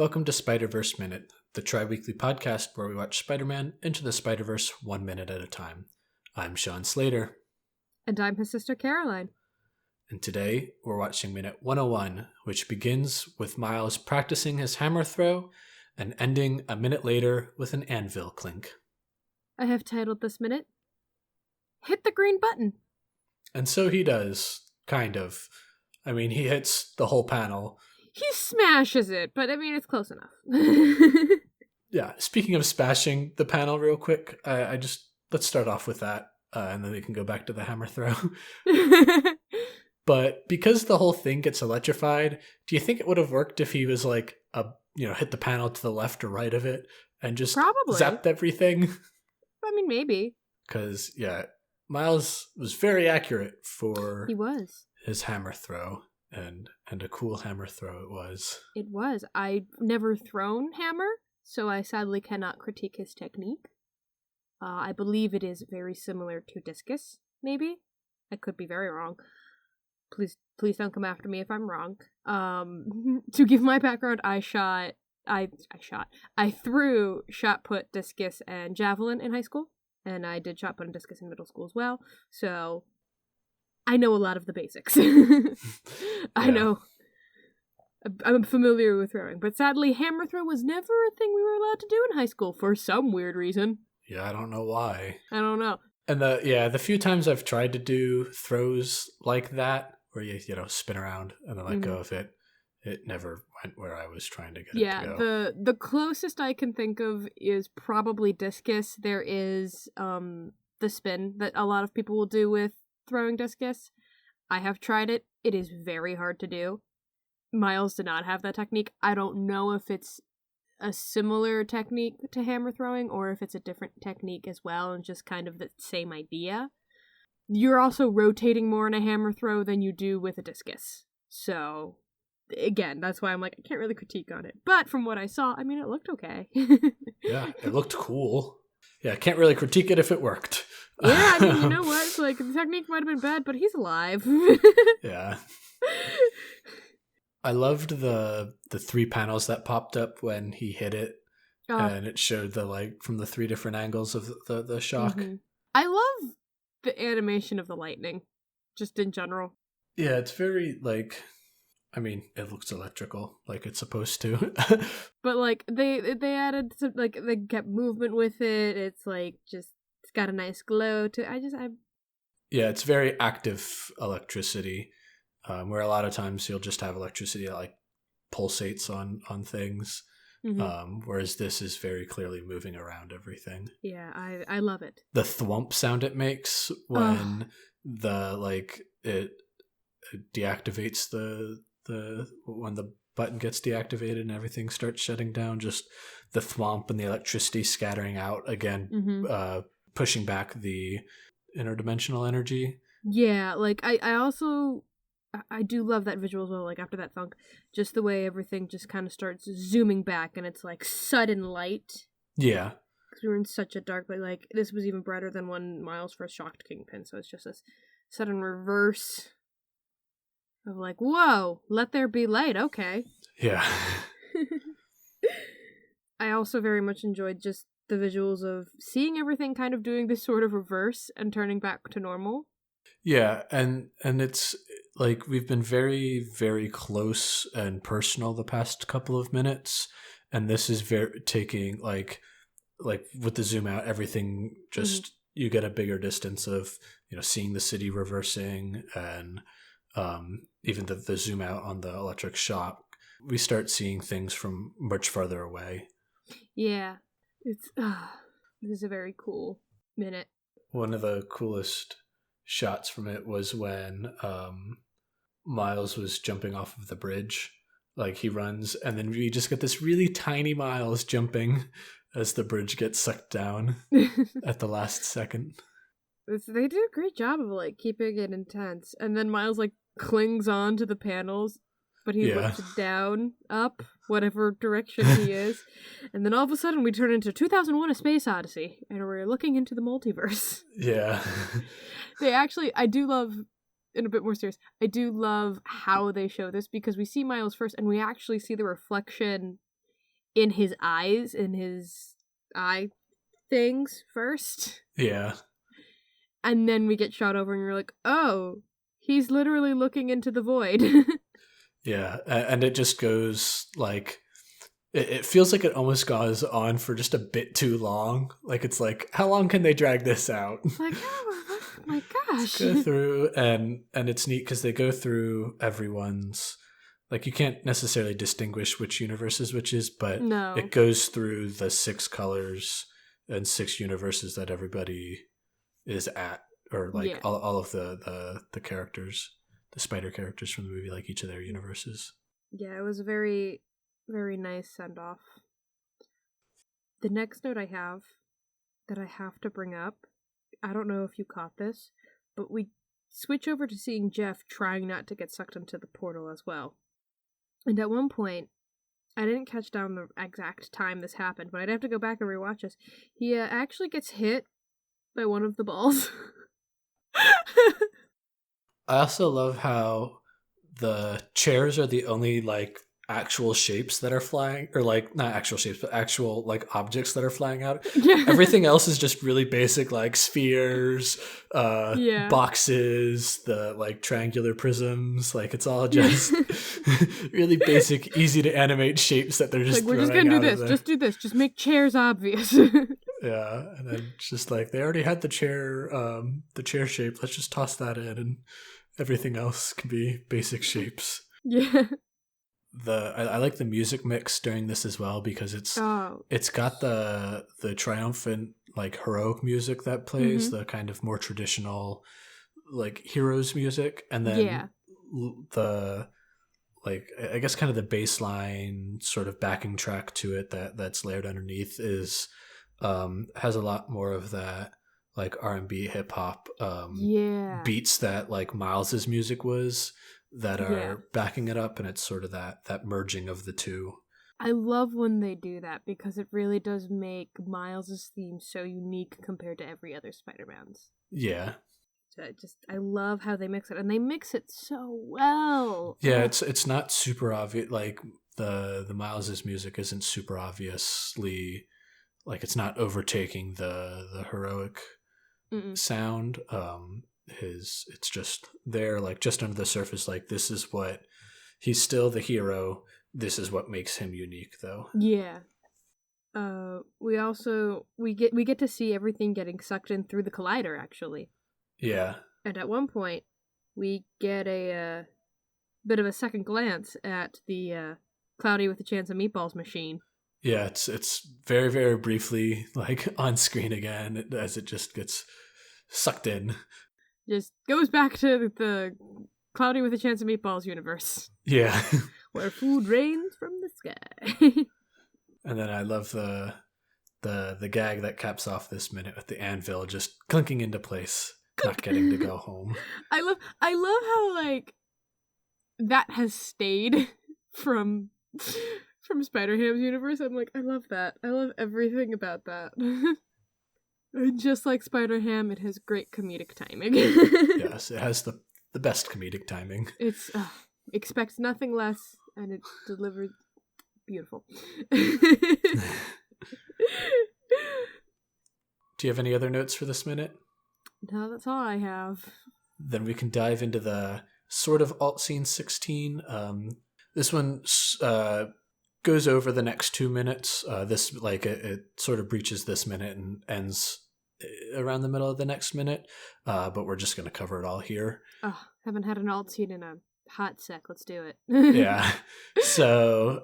Welcome to Spider-Verse Minute, the tri-weekly podcast where we watch Spider-Man Into the Spider-Verse 1 minute at a time. I'm Sean Slater. And I'm his sister Caroline. And today we're watching Minute 101, which begins with Miles practicing his hammer throw and ending a minute later with an anvil clink. I have titled this minute, Hit the Green Button. And so he does, kind of. I mean, he hits the whole panel. He smashes it, but I mean, it's close enough. Yeah, speaking of smashing the panel real quick, let's start off with that, and then we can go back to the hammer throw. But because the whole thing gets electrified, do you think it would have worked if he was like, hit the panel to the left or right of it and just Probably zapped everything? I mean, maybe. Because, yeah, Miles was very accurate for his hammer throw. And a cool hammer throw it was. It was. I've never thrown hammer, so I sadly cannot critique his technique. I believe it is very similar to discus, maybe. I could be very wrong. Please don't come after me if I'm wrong. To give my background, I threw shot put, discus, and javelin in high school, and I did shot put and discus in middle school as well. So I know a lot of the basics. I know. I'm familiar with throwing, but sadly, hammer throw was never a thing we were allowed to do in high school for some weird reason. Yeah, I don't know why. I don't know. And the few times I've tried to do throws like that, where you spin around and then let go of it, it never went where I was trying to get it to go. Yeah, the closest I can think of is probably discus. There is the spin that a lot of people will do with throwing discus. I have tried it. It is very hard to do. Miles did not have that technique. I don't know if it's a similar technique to hammer throwing or if it's a different technique as well and just kind of the same idea. You're also rotating more in a hammer throw than you do with a discus. So, again, that's why I'm like, I can't really critique on it. But from what I saw, I mean, it looked okay. Yeah, it looked cool. Yeah, I can't really critique it if it worked. Yeah, I mean, you know what? It's like, the technique might have been bad, but he's alive. Yeah. I loved the 3 panels that popped up when he hit it, and it showed from the 3 different angles of the shock. Mm-hmm. I love the animation of the lightning, just in general. Yeah, it's very, it looks electrical, like it's supposed to. But, they added some, they kept movement with it. It's, it's got a nice glow to it. Yeah, it's very active electricity, where a lot of times you'll just have electricity that, pulsates on things, whereas this is very clearly moving around everything. Yeah, I love it. The thwomp sound it makes when it deactivates when the button gets deactivated and everything starts shutting down, just the thwomp and the electricity scattering out again, pushing back the interdimensional energy. Yeah, I do love that visual as well, after that thunk, just the way everything just kind of starts zooming back and it's sudden light. Yeah. Because we were in such a dark, this was even brighter than when Miles first shocked Kingpin, so it's just this sudden reverse of whoa, let there be light, okay. Yeah. I also very much enjoyed just the visuals of seeing everything kind of doing this sort of reverse and turning back to normal. Yeah, and it's we've been very, very close and personal the past couple of minutes, and this is very taking with the zoom out, everything just you get a bigger distance of seeing the city reversing, and even the zoom out on the electric shock, we start seeing things from much farther away. Yeah, it's this is a very cool minute. One of the coolest shots from it was when Miles was jumping off of the bridge. He runs, and then we just get this really tiny Miles jumping as the bridge gets sucked down at the last second. They did a great job of keeping it intense, and then Miles clings on to the panels, but he looks down, up, whatever direction he is, and then all of a sudden we turn into 2001: A Space Odyssey, and we're looking into the multiverse. Yeah. I do love, in a bit more serious, I do love how they show this, because we see Miles first, and we actually see the reflection in his eyes, in his eye things first. Yeah. And then we get shot over and you're like, oh, he's literally looking into the void. Yeah. And it just goes like, it feels like it almost goes on for just a bit too long. Like, it's like, how long can they drag this out? It's like, oh my gosh. Go through, and it's neat because they go through everyone's, like, you can't necessarily distinguish which universe is which is, but No. it goes through the 6 colors and 6 universes that everybody is at, or like all of the characters, the spider characters from the movie, like each of their universes. Yeah, it was a very, very nice send-off. The next note I have that I have to bring up, I don't know if you caught this, but we switch over to seeing Jeff trying not to get sucked into the portal as well. And at one point, I didn't catch down the exact time this happened, but I'd have to go back and rewatch this. He actually gets hit by one of the balls. I also love how the chairs are the only like actual shapes that are flying, or like not actual shapes, but actual like objects that are flying out. Yeah. Everything else is just really basic, like spheres, boxes, the like triangular prisms. Like, it's all just really basic, easy to animate shapes that they're just like, we're just gonna do this. Just do this. Just make chairs obvious. Yeah, and then just like they already had the chair shape. Let's just toss that in, and everything else can be basic shapes. Yeah. I like the music mix during this as well, because it's got the triumphant like heroic music that plays, the kind of more traditional like heroes music, and then the like, I guess kind of the baseline sort of backing track to it that's layered underneath is has a lot more of that like R&B hip hop beats that like Miles's music was, that are backing it up, and it's sort of that merging of the two. I love when they do that, because it really does make Miles's theme so unique compared to every other Spider-Man's. Yeah. So I love how they mix it, and they mix it so well. Yeah, it's not super obvious. Like the Miles's music isn't super obviously, like, it's not overtaking the heroic sound. It's just there, like, just under the surface, like, this is what he's still the hero, this is what makes him unique, though. Yeah. We get to see everything getting sucked in through the collider, actually. Yeah. And at one point we get a bit of a second glance at the Cloudy with a Chance of Meatballs machine. Yeah, it's very, very briefly like on screen again as it just gets sucked in. Just goes back to the Cloudy with a Chance of Meatballs universe. Yeah. Where food rains from the sky. And then I love the gag that caps off this minute with the anvil just clinking into place, not getting to go home. I love how like that has stayed from Spider-Ham's universe. I'm like, I love that. I love everything about that. And just like Spider-Ham, it has great comedic timing. Yes, it has the best comedic timing. It's expects nothing less, and it delivers beautiful. Do you have any other notes for this minute? No, that's all I have. Then we can dive into the sort of alt scene 16. This one goes over the next 2 minutes. This like it sort of breaches this minute and ends around the middle of the next minute. But we're just going to cover it all here. Oh, haven't had an alt scene in a hot sec. Let's do it. Yeah. So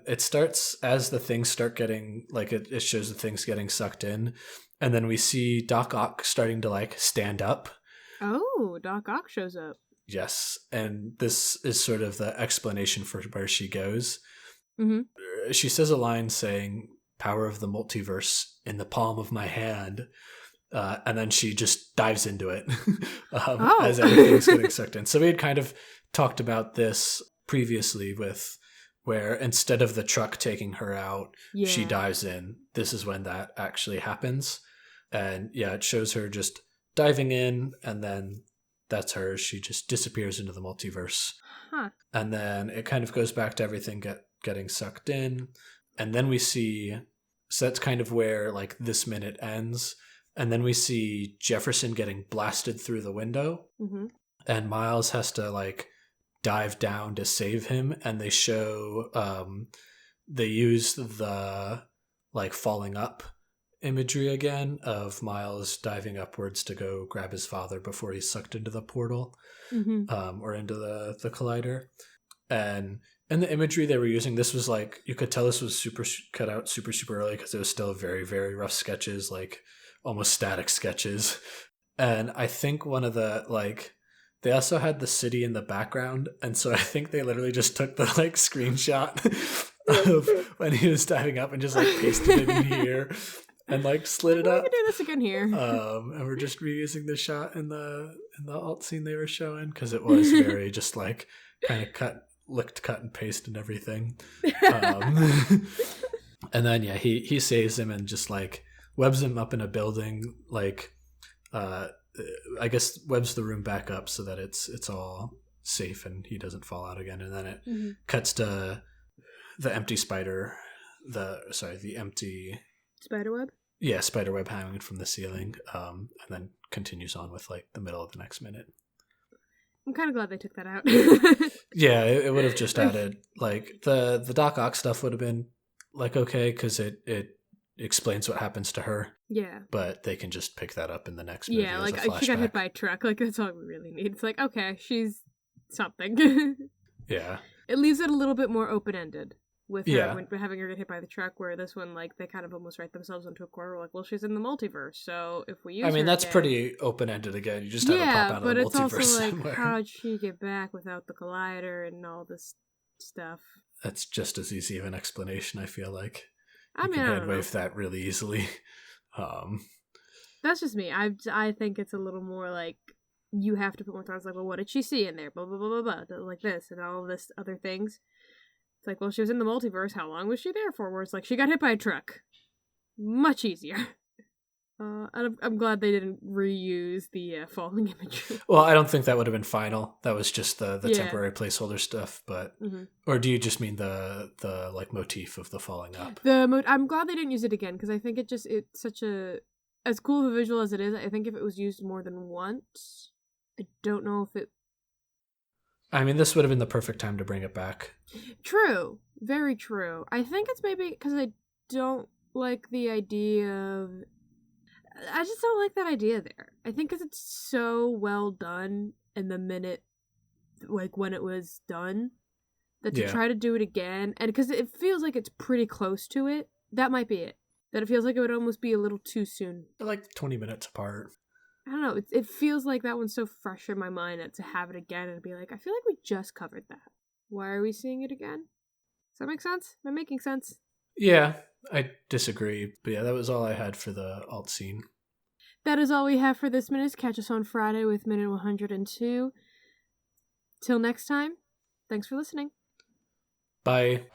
it starts as the things start getting, like, it shows the things getting sucked in. And then we see Doc Ock starting to like stand up. Oh, Doc Ock shows up. Yes. And this is sort of the explanation for where she goes. Mm-hmm. She says a line saying, "Power of the multiverse in the palm of my hand." And then she just dives into it as everything's getting sucked in. So we had kind of talked about this previously with where instead of the truck taking her out, she dives in. This is when that actually happens. And yeah, it shows her just diving in, and then that's her. She just disappears into the multiverse. Huh. And then it kind of goes back to everything getting sucked in. and then we see, so that's kind of where like this minute ends, and then we see Jefferson getting blasted through the window, and Miles has to like dive down to save him, and they show they use the like falling up imagery again of Miles diving upwards to go grab his father before he's sucked into the portal, or into the collider. And in the imagery they were using, this was like, you could tell this was super cut out super early because it was still very, very rough sketches, like almost static sketches. And I think one of the like, they also had the city in the background, and so I think they literally just took the like screenshot of when he was diving up and just like pasted it in here and like slid it up. We can do this again here. And we're just reusing the shot in the alt scene they were showing, because it was very just like kind of cut and paste and everything. And then yeah, he saves him and just like webs him up in a building, like I guess webs the room back up so that it's all safe and he doesn't fall out again. And then it cuts to the empty the empty spiderweb. Yeah, spiderweb hanging from the ceiling, and then continues on with like the middle of the next minute. I'm kind of glad they took that out. Yeah, it would have just added like the Doc Ock stuff would have been like okay, because it explains what happens to her. Yeah, but they can just pick that up in the next movie. Yeah, as like a flashback. She got hit by a truck. Like that's all we really need. It's like okay, she's something. Yeah, it leaves it a little bit more open ended with her yeah. having her get hit by the truck. Where this one, like they kind of almost write themselves into a corner. Like, well, she's in the multiverse, so if we use, I mean, that's again, pretty open ended again. You just have her pop out of the multiverse. Yeah, but it's also like, somewhere. how'd she get back without the collider and all this stuff? That's just as easy of an explanation. I feel like I can hand wave that really easily. That's just me. I think it's a little more like you have to put more thoughts. Like, well, what did she see in there? Blah blah blah blah blah. Like this and all of this other things. It's like, well, she was in the multiverse. How long was she there for? Where it's like she got hit by a truck. Much easier. And I'm glad they didn't reuse the falling imagery. Well, I don't think that would have been final. That was just the temporary placeholder stuff. But or do you just mean the like motif of the falling up? I'm glad they didn't use it again, because I think it's such a, as cool of a visual as it is. I think if it was used more than once, I don't know if it. I mean, this would have been the perfect time to bring it back. True, very true. I think it's maybe because I don't like the idea of. I just don't like that idea there. I think because it's so well done in the minute, like when it was done, that to try to do it again, and because it feels like it's pretty close to it, that might be it. That it feels like it would almost be a little too soon. They're like 20 minutes apart. I don't know. It feels like that one's so fresh in my mind that to have it again and be like, I feel like we just covered that. Why are we seeing it again? Does that make sense? Am I making sense? Yeah, I disagree. But yeah, that was all I had for the alt scene. That is all we have for this minute. Catch us on Friday with minute 102. Till next time, thanks for listening. Bye.